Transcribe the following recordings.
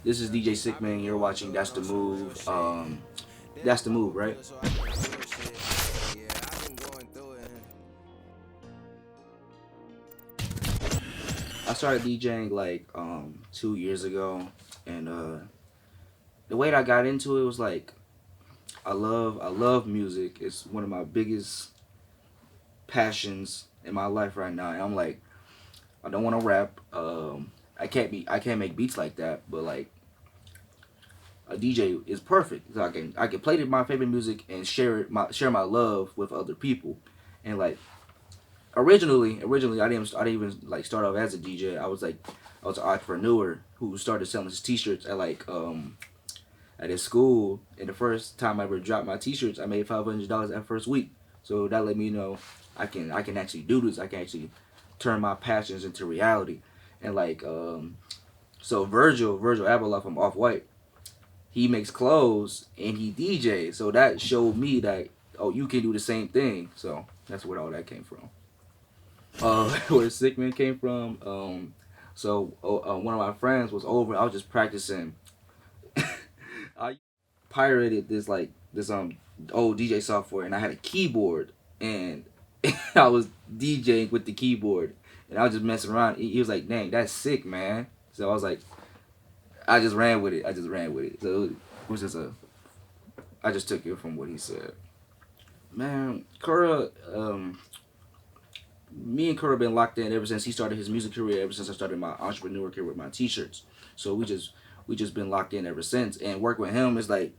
This is DJ Sickman. You're watching That's the Move. That's the Move, right? I started DJing like 2 years ago, and the way that I got into it was like I love music. It's one of my biggest passions in my life right now. And I'm like, I don't want to rap. I can't make beats like that, but like a DJ is perfect. So I can play my favorite music and share my love with other people. And like originally I didn't even like start off as a DJ. I was an entrepreneur who started selling his t-shirts at his school. And the first time I ever dropped my t-shirts, I made $500 that first week. So that let me know I can actually do this. I can actually turn my passions into reality. And like so Virgil Abloh from Off White, he makes clothes and he DJs. So that showed me that, oh, you can do the same thing. So that's where all that came from. Where Sickman came from. One of my friends was over. I was just practicing. I pirated this old DJ software, and I had a keyboard, and I was DJing with the keyboard, and I was just messing around. He was like, "Dang, that's sick, man." So I was like, I just ran with it. So it was just I just took it from what he said. Man, Kura, me and Kura been locked in ever since he started his music career. Ever since I started my entrepreneur career with my t-shirts, so we just been locked in ever since. And work with him is like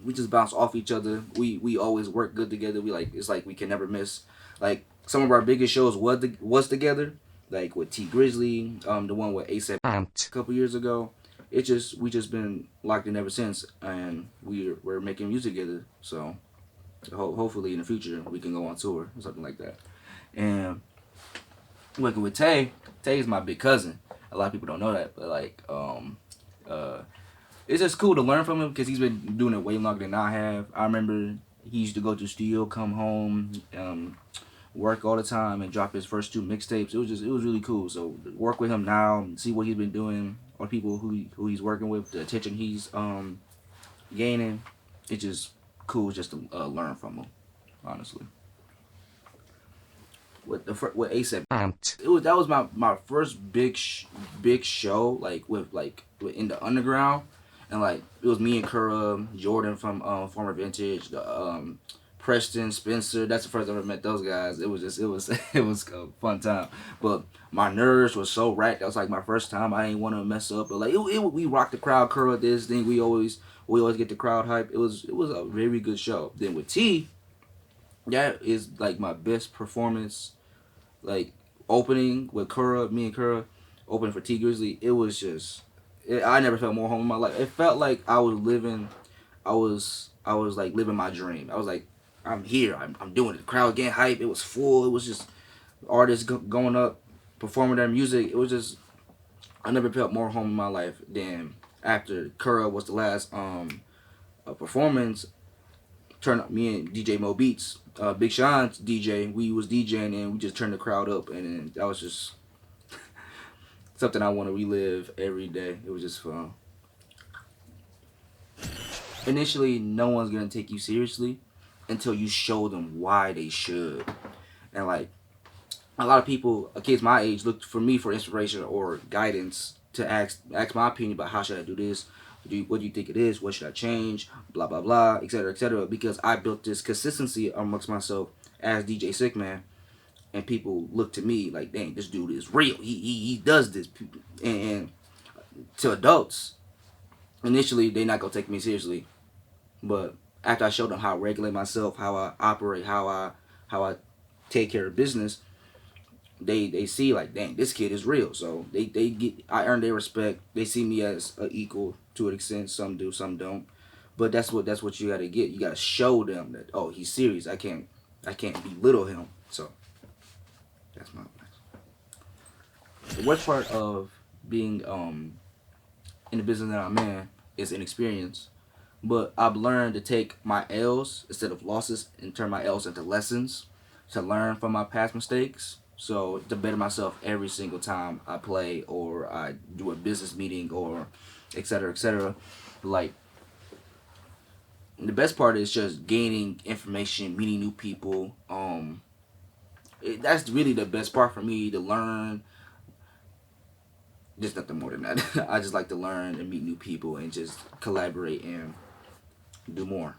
we just bounce off each other. We always work good together. It's like we can never miss. Like some of our biggest shows was together. Like with T Grizzly, the one with ASAP a couple years ago. We just been locked in ever since, and we're making music together. So hopefully in the future we can go on tour or something like that. And working with Tay is my big cousin. A lot of people don't know that, but like uh it's just cool to learn from him because he's been doing it way longer than I have. I remember he used to go to the studio, come home, work all the time, and drop his first two mixtapes. It was really cool. So work with him now, see what he's been doing, or people who he's working with, the attention he's gaining. It's just cool just to learn from him, honestly. With ASAP, that was my first big show with in the underground, and like it was me and Kura, Jordan from former Vintage, the Preston, Spencer. That's the first time I ever met those guys. It was a fun time, but my nerves were so racked. That was like my first time. I didn't want to mess up, but like we rocked the crowd. Kura this thing. We always get the crowd hype. It was a very good show. Then with T, that is like my best performance, like opening with Kura, me and Kura, opening for T Grizzly. It was just, I never felt more home in my life. It felt like I was like living my dream. I was like, I'm here. I'm doing it. The crowd getting hype. It was full. It was just artists going up, performing their music. It was just, I never felt more home in my life than after Kura was the last performance. Turn up me and DJ Mo Beats, Big Sean's DJ. We was DJing and we just turned the crowd up, and then that was just something I want to relive every day. It was just fun. Initially, no one's gonna take you seriously until you show them why they should. And like a lot of people, kids my age, look for me for inspiration or guidance to ask my opinion about how should I do this. What do you think it is? What should I change? Blah blah blah, etc. etc. Because I built this consistency amongst myself as DJ Sickman, and people look to me like, dang, this dude is real. He does this. And to adults, initially they not gonna take me seriously, but after I showed them how I regulate myself, how I operate, how I take care of business, they see like, dang, this kid is real. So they get, I earn their respect. They see me as an equal to an extent. Some do, some don't. But that's what you gotta get. You gotta show them that, oh, he's serious. I can't belittle him. So that's my advice. The worst part of being in the business that I'm in is inexperience. But I've learned to take my L's instead of losses and turn my L's into lessons to learn from my past mistakes. So to better myself every single time I play or I do a business meeting or et cetera, et cetera. Like the best part is just gaining information, meeting new people. That's really the best part for me to learn. Just nothing more than that. I just like to learn and meet new people and just collaborate and do more.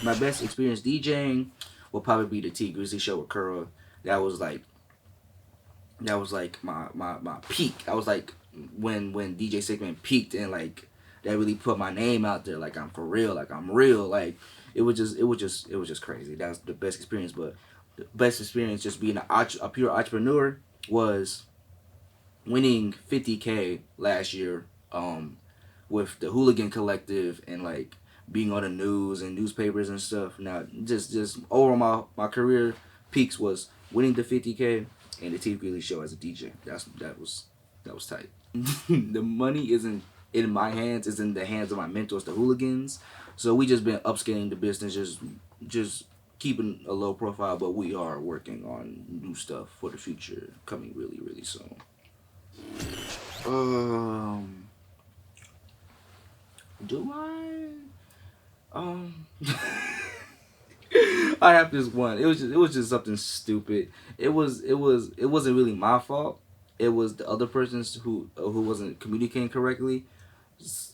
My best experience DJing will probably be the T Grizzly show with Kura. That was like my peak. I was like when DJ Sickman peaked and like that really put my name out there. Like I'm for real. Like I'm real. Like it was just crazy. That was the best experience. But the best experience just being a pure entrepreneur was winning 50K last year. With the Hooligan Collective and like being on the news and newspapers and stuff. Now, just over my career peaks was winning the 50K and the T Greeley show as a DJ. That was tight. The money isn't in my hands; it's in the hands of my mentors, the Hooligans. So we just been upscaling the business, just keeping a low profile, but we are working on new stuff for the future coming really really soon. Um. Do I? I have this one. It was just something stupid. It wasn't really my fault. It was the other person's who wasn't communicating correctly,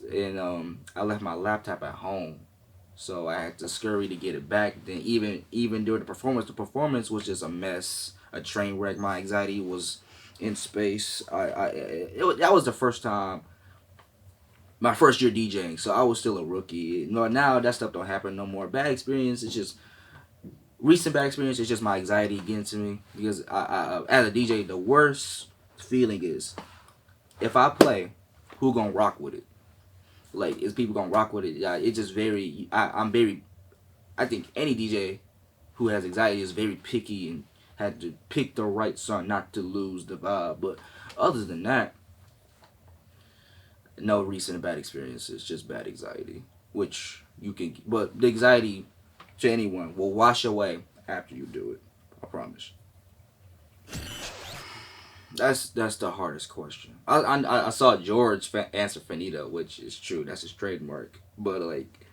and I left my laptop at home, so I had to scurry to get it back. Then even during the performance was just a mess, a train wreck. My anxiety was in space. That was the first time my first year DJing, so I was still a rookie. No, now that stuff don't happen no more. Bad experience. It's just recent bad experience. It's just my anxiety getting to me because as a DJ, the worst feeling is if I play, who gonna rock with it? Like, is people gonna rock with it? Yeah, it's just very. I'm very. I think any DJ who has anxiety is very picky and had to pick the right song not to lose the vibe. But other than that, no recent bad experiences, just bad anxiety, which you can. But the anxiety to anyone will wash away after you do it. I promise. That's the hardest question. I saw George answer Finito, which is true. That's his trademark. But like,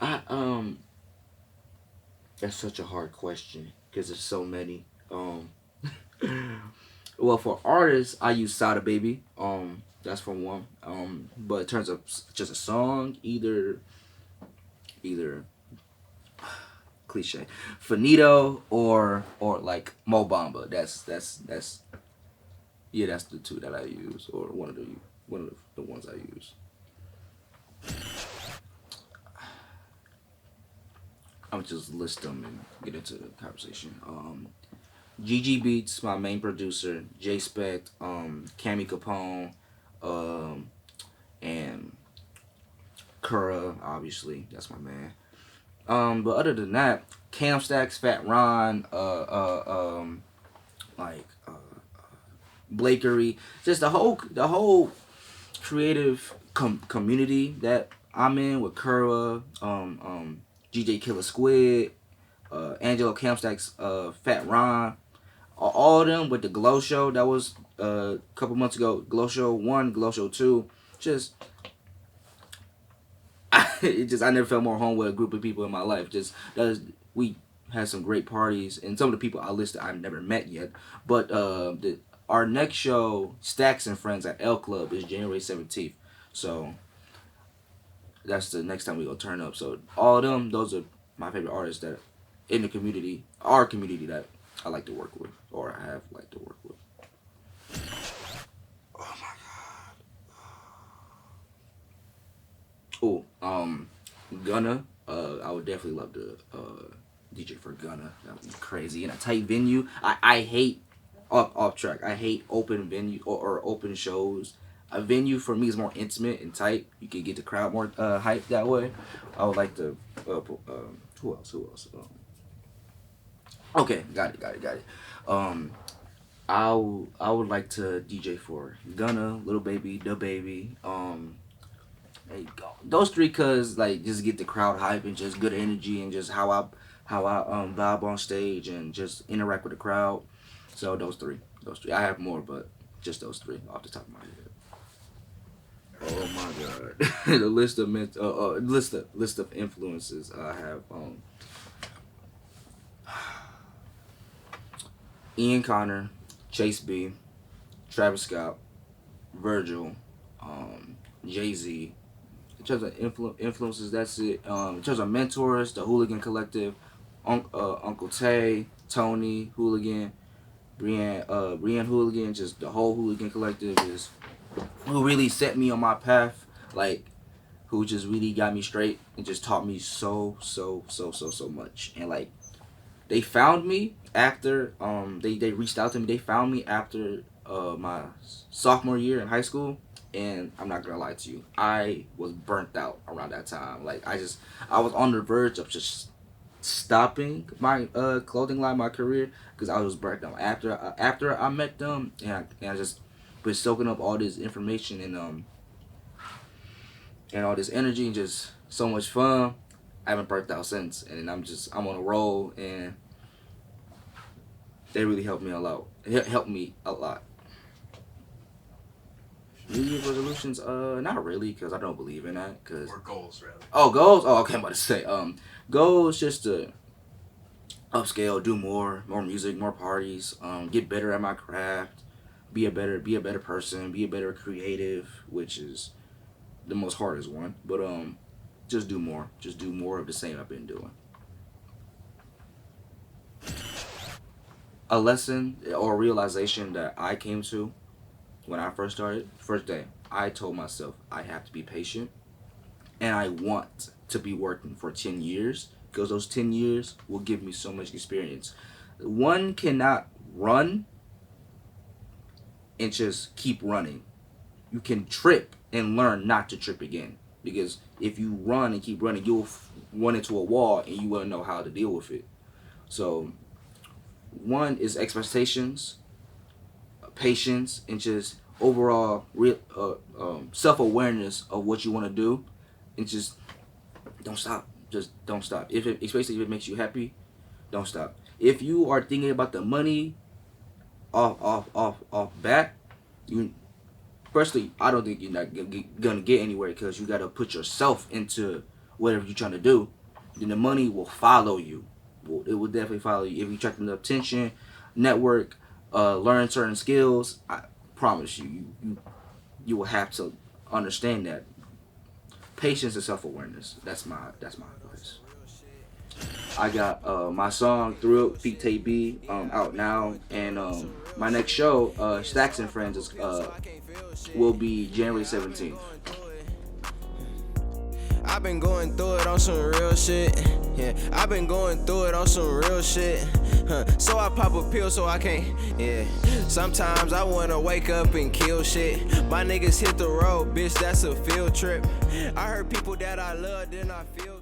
I that's such a hard question because there's so many. Well, for artists, I use Sada Baby. That's from one. But in terms of just a song, either cliche, Finito or like Mo Bamba. That's yeah, that's the two that I use, or one of the ones I use. I'm just list them and get into the conversation. GG Beats, my main producer, J Spec, Cami Capone, um, and Kura, obviously, that's my man. But other than that, Cam Stacks, Fat Ron, like Blakery, just the whole creative community that I'm in with Kura, GJ Killer Squid, Angelo Campstacks, Fat Ron, all of them with the Glow Show that was a couple months ago. Glow Show 1, Glow Show 2. Just I never felt more home with a group of people in my life. Just we had some great parties, and some of the people I listed I've never met yet. But our next show, Stax and Friends at L Club, is January 17th. So that's the next time we gonna turn up. So all of them, those are my favorite artists that in the community, our community that I like to work with, or I have liked to work with. Oh my god. Gunna. I would definitely love to DJ for Gunna. That would be crazy in a tight venue. I hate off track. I hate open venue or open shows. A venue for me is more intimate and tight. You can get the crowd more hyped that way. I would like to. Who else? Who else? Okay, got it. Um, I would like to DJ for Gunna, Little Baby, Da Baby. There you go. Those three, cause like just get the crowd hype and just good energy and just how I how I vibe on stage and just interact with the crowd. So those three. I have more, but just those three off the top of my head. Oh my god, the list of influences I have. Ian Connor, Chase B, Travis Scott, Virgil, Jay-Z. In terms of influences, that's it. In terms of mentors, the Hooligan Collective, Uncle Tay, Tony Hooligan, Brienne Hooligan, just the whole Hooligan Collective is who really set me on my path, like who just really got me straight and just taught me so much. And like they found me after they reached out to me. They found me after my sophomore year in high school, and I'm not gonna lie to you, I was burnt out around that time. Like I was on the verge of just stopping my clothing line, my career, because I was burnt out after I met them, and I just been soaking up all this information and all this energy and just so much fun. I haven't burnt out since, and I'm on a roll, and they really helped me a lot. It helped me a lot. New Year's resolutions, not really, because I don't believe in that. Or goals, rather. Oh, goals. Oh, okay, I'm about to say, goals just to upscale, do more music, more parties, get better at my craft, be a better person, be a better creative, which is the most hardest one. But just do more of the same I've been doing. A lesson or realization that I came to when I first started, first day, I told myself I have to be patient, and I want to be working for 10 years, because those 10 years will give me so much experience. One cannot run and just keep running. You can trip and learn not to trip again, because if you run and keep running, you'll run into a wall and you won't know how to deal with it. So one is expectations, patience, and just overall self-awareness of what you want to do, and just don't stop. Just don't stop. Especially if it makes you happy, don't stop. If you are thinking about the money off bat, firstly, I don't think you're not gonna get anywhere, because you gotta put yourself into whatever you're trying to do. Then the money will follow you. It will definitely follow you if you attract enough attention, network, learn certain skills. I promise you will have to understand that. Patience and self-awareness. That's my advice. I got my song "Through It" feat Tay B out now, and my next show, Stax and Friends, will be January 17th. I've been going through it on some real shit. Yeah, I've been going through it on some real shit. So I pop a pill so I can't. Yeah, sometimes I wanna wake up and kill shit. My niggas hit the road, bitch, that's a field trip. I heard people that I love, then I feel